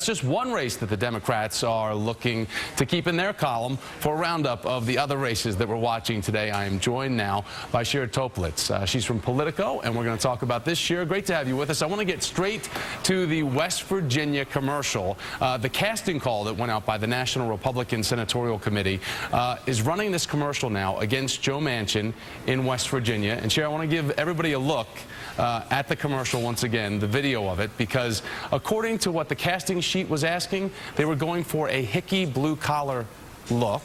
Just one race that the Democrats are looking to keep in their column. For a roundup of the other races that we're watching today, I am joined now by Shira Toplitz. She's from Politico, and we're going to talk about this. Shira, great to have you with us. I want to get straight to the West Virginia commercial. The casting call that went out by the National Republican Senatorial Committee is running this commercial now against Joe Manchin in West Virginia. And Shira, I want to give everybody a look at the commercial once again, the video of it, because according to what the casting sheet was asking, they were going for a hickey blue-collar look.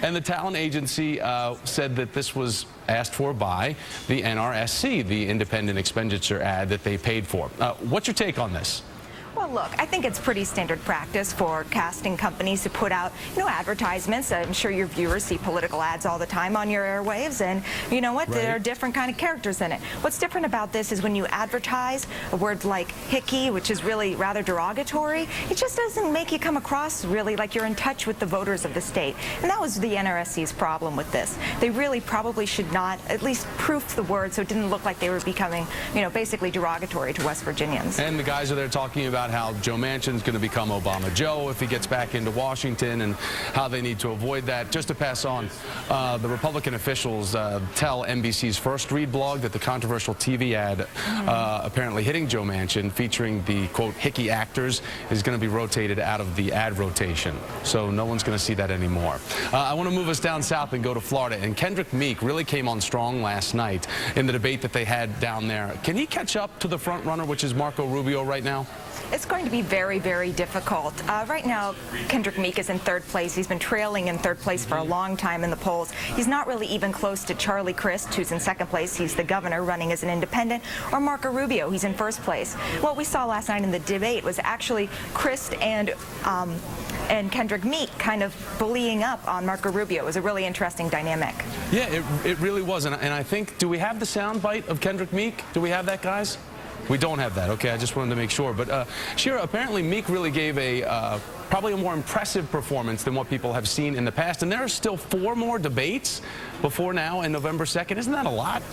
And the talent agency said that this was asked for by the NRSC, the independent expenditure ad that they paid for. What's your take on this? Well, look, I think it's pretty standard practice for casting companies to put out, advertisements. I'm sure your viewers see political ads all the time on your airwaves, and you know what? Right. There are different kind of characters in it. What's different about this is when you advertise a word like hickey, which is really rather derogatory, it just doesn't make you come across really like you're in touch with the voters of the state. And that was the NRSC's problem with this. They really probably should not at least proof the word so it didn't look like they were becoming, basically derogatory to West Virginians. And the guys are there talking about how Joe Manchin's going to become Obama Joe if he gets back into Washington, and how they need to avoid that. Just to pass on, the Republican officials tell NBC's First Read blog that the controversial TV ad apparently hitting Joe Manchin, featuring the, quote, hickey actors, is going to be rotated out of the ad rotation. So no one's going to see that anymore. I want to move us down south and go to Florida. And Kendrick Meek really came on strong last night in the debate that they had down there. Can he catch up to the front runner, which is Marco Rubio, right now? It's going to be very, very difficult. Right now, Kendrick Meek is in third place. He's been trailing in third place for a long time in the polls. He's not really even close to Charlie Crist, who's in second place. He's the governor running as an independent, or Marco Rubio. He's in first place. What we saw last night in the debate was actually Crist and Kendrick Meek kind of bullying up on Marco Rubio. It was a really interesting dynamic. Yeah, it really was. And I think, do we have the sound bite of Kendrick Meek? Do we have that, guys? We don't have that. Okay, I just wanted to make sure. But Shira, apparently Meek really gave probably a more impressive performance than what people have seen in the past. And there are still 4 more debates before now and November 2nd. Isn't that a lot?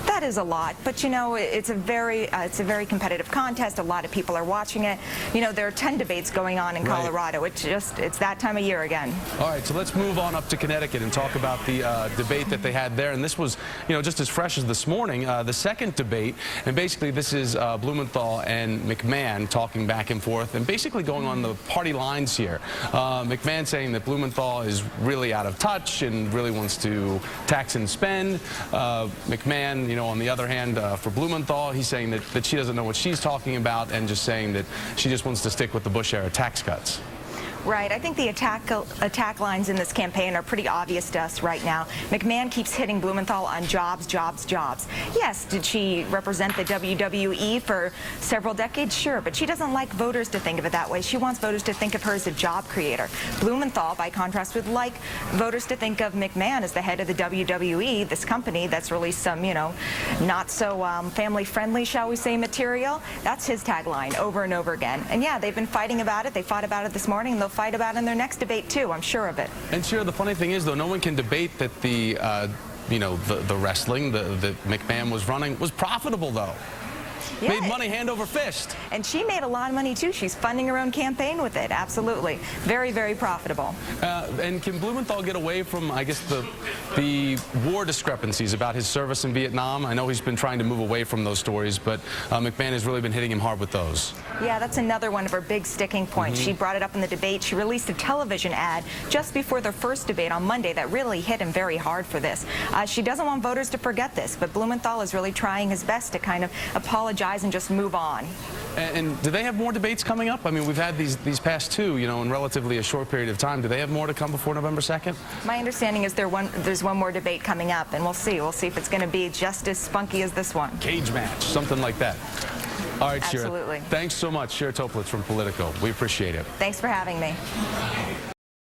That is a lot, but it's a very competitive contest. A lot of people are watching it. There are 10 debates going on in Colorado. It's that time of year again. All right, so let's move on up to Connecticut and talk about the debate that they had there. And this was, just as fresh as this morning, the second debate. And basically, this is Blumenthal and McMahon talking back and forth, and basically going on the party lines here. McMahon saying that Blumenthal is really out of touch and really wants to tax and spend. McMahon, on the other hand, for Blumenthal, he's saying that she doesn't know what she's talking about, and just saying that she just wants to stick with the Bush-era tax cuts. Right. I think the attack lines in this campaign are pretty obvious to us right now. McMahon keeps hitting Blumenthal on jobs, jobs, jobs. Yes, did she represent the WWE for several decades? Sure, but she doesn't like voters to think of it that way. She wants voters to think of her as a job creator. Blumenthal, by contrast, would like voters to think of McMahon as the head of the WWE, this company that's released some, not so family-friendly, shall we say, material. That's his tagline over and over again. And yeah, they've been fighting about it. They fought about it this morning, and they'll fight about it in their next debate too, I'm sure of it. And Shira, the funny thing is, though, no one can debate that the wrestling that McMahon was running was profitable, though. Yeah. Made money hand over fist. And she made a lot of money, too. She's funding her own campaign with it. Absolutely. Very, very profitable. And can Blumenthal get away from, I guess, the war discrepancies about his service in Vietnam? I know he's been trying to move away from those stories, but McMahon has really been hitting him hard with those. Yeah, that's another one of her big sticking points. She brought it up in the debate. She released a television ad just before their first debate on Monday that really hit him very hard for this. She doesn't want voters to forget this, but Blumenthal is really trying his best to kind of apologize and just move on. And do they have more debates coming up? I mean, we've had these past 2, in relatively a short period of time. Do they have more to come before November 2nd? My understanding is there's one more debate coming up, and we'll see. We'll see if it's going to be just as spunky as this one. Cage match, something like that. All right, Shira. Absolutely. Thanks so much, Shira Toplitz from Politico. We appreciate it. Thanks for having me.